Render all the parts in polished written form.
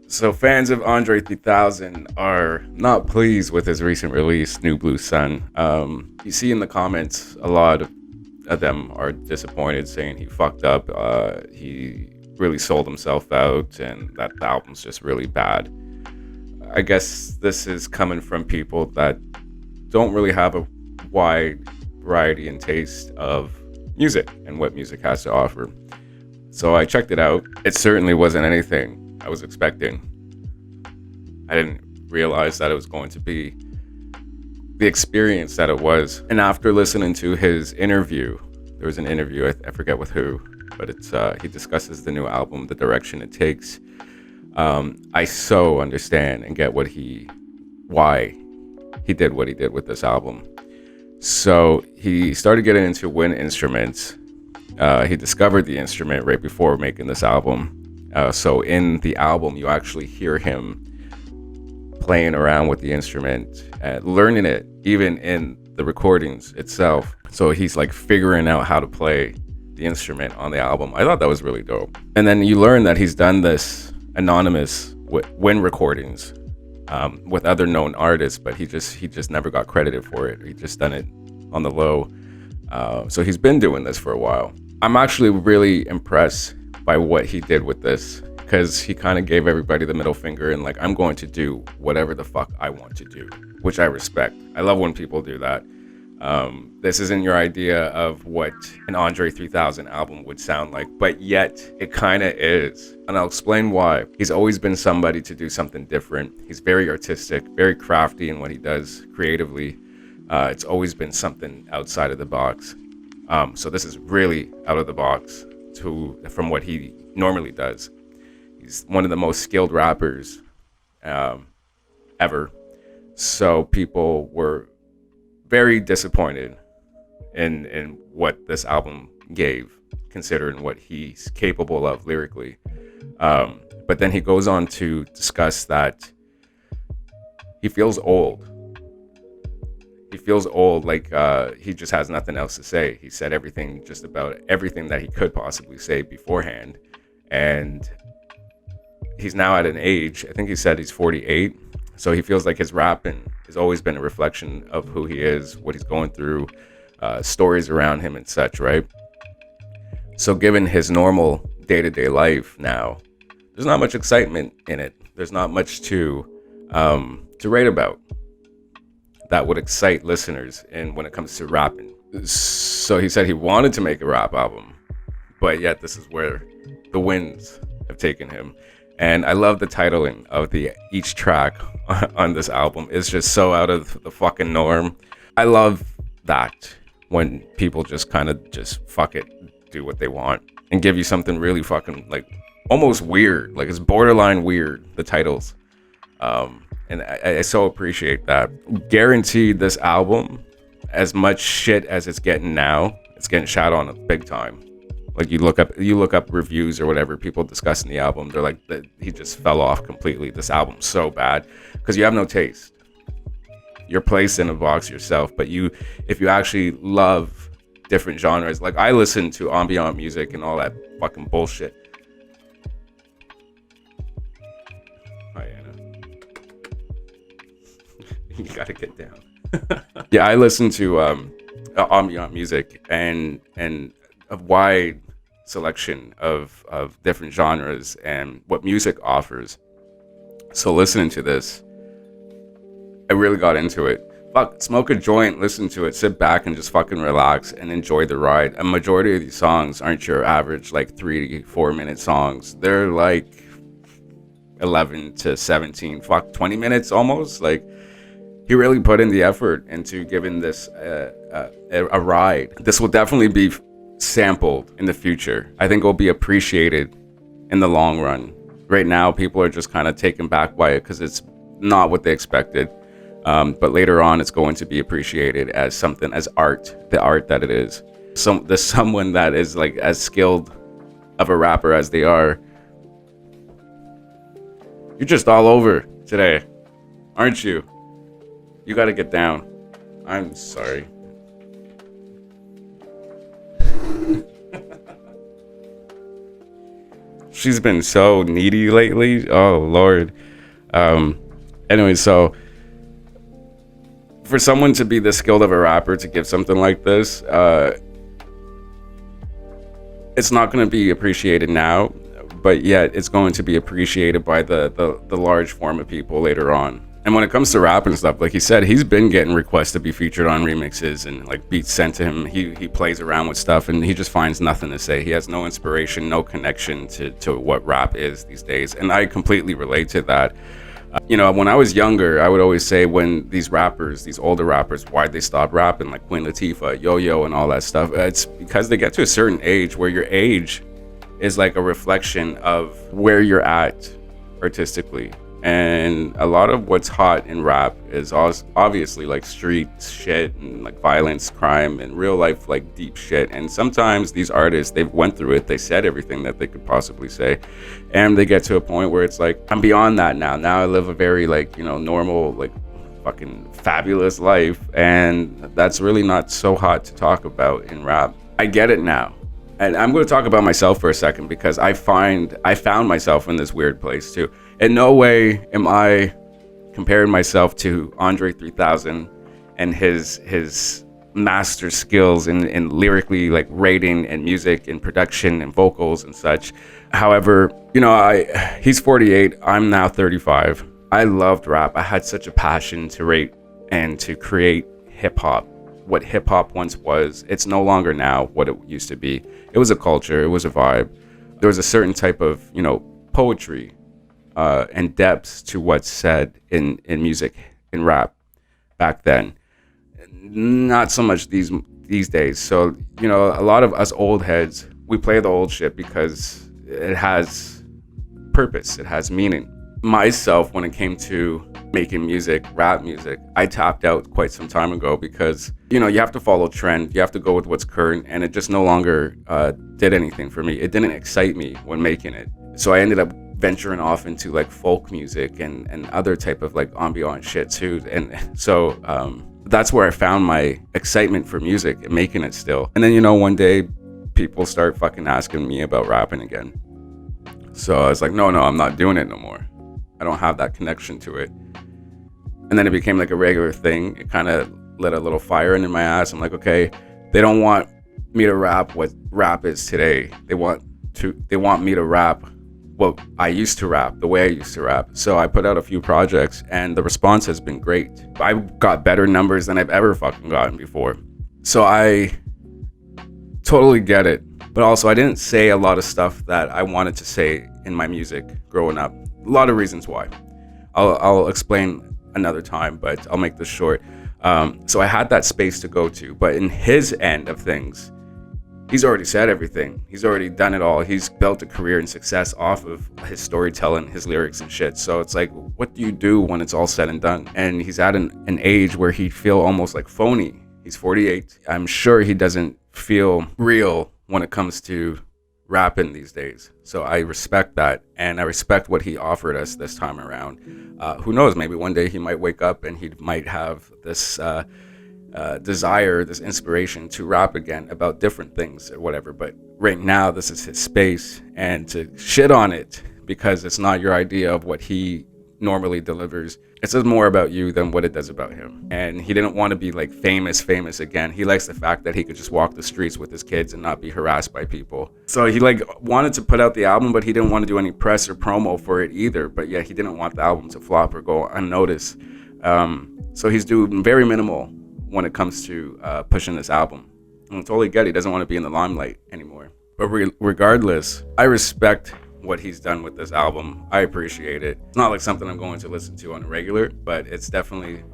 So fans of Andre 3000 are not pleased with his recent release, New Blue Sun. You see in the comments a lot of them are disappointed, saying he fucked up. He really sold himself out, and that the album's just really bad. I guess this is coming from people that don't really have a wide variety and taste of music and what music has to offer. So I checked it out. It certainly wasn't anything I was expecting. I didn't realize that it was going to be the experience that it was. And after listening to his interview, there was an interview, I forget with who, but it's he discusses the new album, the direction it takes. I so understand and get why he did what he did with this album. So he started getting into wind instruments. He discovered the instrument right before making this album. So in the album, you actually hear him playing around with the instrument, learning it, even in the recordings itself. So he's like figuring out how to play the instrument on the album. I thought that was really dope. And then you learn that he's done this anonymous when recordings with other known artists, but he just never got credited for it. He just done it on the low. So he's been doing this for a while. I'm actually really impressed by what he did with this, because he kind of gave everybody the middle finger and like, I'm going to do whatever the fuck I want to do, which I respect. I love when people do that. This isn't your idea of what an Andre 3000 album would sound like, but yet it kind of is. And I'll explain why. He's always been somebody to do something different. He's very artistic, very crafty in what he does creatively. It's always been something outside of the box. So this is really out of the box from what he normally does. He's one of the most skilled rappers ever. So people were very disappointed in what this album gave, considering what he's capable of lyrically. But then he goes on to discuss that he feels old. He feels old, like he just has nothing else to say. He said just about everything that he could possibly say beforehand. And he's now at an age, I think he said he's 48. So he feels like his rapping has always been a reflection of who he is, what he's going through, stories around him and such, right? So given his normal day-to-day life now, there's not much excitement in it. There's not much to write about that would excite listeners and when it comes to rapping. So he said he wanted to make a rap album, but yet this is where the winds have taken him. And I love the titling of each track on this album. It's just so out of the fucking norm. I love that when people just kind of just fuck it, do what they want, and give you something really fucking like almost weird. Like it's borderline weird, the titles. And I so appreciate that. Guaranteed this album, as much shit as it's getting now, it's getting shot on big time. Like you look up reviews or whatever, people discussing the album, they're like, he just fell off completely. This album's so bad because you have no taste. You're placed in a box yourself, but if you actually love different genres, like I listen to ambient music and all that fucking bullshit. Oh yeah, you gotta get down. Yeah, I listen to ambient music and a wide selection of different genres and what music offers. So listening to this, I really got into it. Fuck, smoke a joint, listen to it, sit back and just fucking relax and enjoy the ride. A majority of these songs aren't your average like 3 to 4 minute songs. They're like 11 to 17, 20 minutes almost. Like he really put in the effort into giving this a ride. This will definitely be sampled in the future. I think it will be appreciated in the long run. Right now, people are just kind of taken back by it because it's not what they expected. But later on, it's going to be appreciated as something, as art, the art that it is. There's someone that is like as skilled of a rapper as they are. You're just all over today, aren't you? You got to get down. I'm sorry. she's been so needy lately. Oh Lord. Um, anyway, so for someone to be this skilled of a rapper to give something like this, it's not going to be appreciated now, but yet it's going to be appreciated by the large form of people later on. And when it comes to rap and stuff, like he said, he's been getting requests to be featured on remixes and like beats sent to him. He plays around with stuff and he just finds nothing to say. He has no inspiration, no connection to what rap is these days. And I completely relate to that. When I was younger, I would always say when these rappers, these older rappers, why'd they stop rapping, like Queen Latifah, Yo-Yo, and all that stuff? It's because they get to a certain age where your age is like a reflection of where you're at artistically. And a lot of what's hot in rap is obviously like street shit and like violence, crime, and real life like deep shit. And sometimes these artists, they've went through it, they said everything that they could possibly say, and they get to a point where it's like, I'm beyond that now. Now I live a very like, normal, like fucking fabulous life, and that's really not so hot to talk about in rap. I get it now. And I'm going to talk about myself for a second because I found myself in this weird place too. In no way am I comparing myself to Andre 3000 and his master skills in lyrically like rating and music and production and vocals and such. However, he's 48. I'm now 35. I loved rap. I had such a passion to rate and to create hip hop. What hip hop once was, it's no longer now what it used to be. It was a culture, it was a vibe. There was a certain type of, poetry and depths to what's said in music, in rap back then. Not so much these days. So, a lot of us old heads, we play the old shit because it has purpose, it has meaning. Myself, when it came to making music, rap music, I tapped out quite some time ago because, you have to follow trend, you have to go with what's current, and it just no longer did anything for me. It didn't excite me when making it. So I ended up venturing off into like folk music and other type of like ambient shit too. And so that's where I found my excitement for music and making it still. And then, one day people start fucking asking me about rapping again. So I was like, no, I'm not doing it no more. I don't have that connection to it. And then it became like a regular thing. It kind of lit a little fire in my ass. I'm like, okay, they don't want me to rap what rap is today. They want me to rap what I used to rap, the way I used to rap. So I put out a few projects and the response has been great. I got better numbers than I've ever fucking gotten before. So I totally get it. But also I didn't say a lot of stuff that I wanted to say in my music growing up. A lot of reasons why. I'll explain another time, but I'll make this short. So I had that space to go to, but in his end of things, he's already said everything. He's already done it all. He's built a career and success off of his storytelling, his lyrics and shit. So it's like, what do you do when it's all said and done? And he's at an age where he'd feel almost like phony. He's 48. I'm sure he doesn't feel real when it comes to rapping these days. So I respect that, and I respect what he offered us this time around. Who knows, maybe one day he might wake up and he might have this desire, this inspiration to rap again about different things or whatever. But right now, this is his space, and to shit on it because it's not your idea of what he normally delivers, it says more about you than what it does about him. And he didn't want to be like famous again. He likes the fact that he could just walk the streets with his kids and not be harassed by people. So he like wanted to put out the album, but he didn't want to do any press or promo for it either. But yeah, he didn't want the album to flop or go unnoticed. So he's doing very minimal when it comes to pushing this album. And I totally get it. He doesn't want to be in the limelight anymore. But regardless, I respect what he's done with this album. I appreciate it. It's not like something I'm going to listen to on a regular, but it's definitely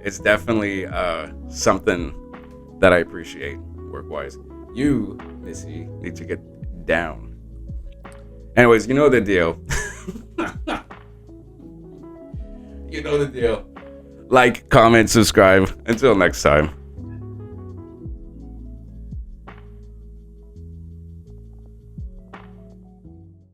it's definitely something that I appreciate work-wise. You, Missy, need to get down. Anyways, you know the deal. You know the deal. Like, comment, subscribe. Until next time.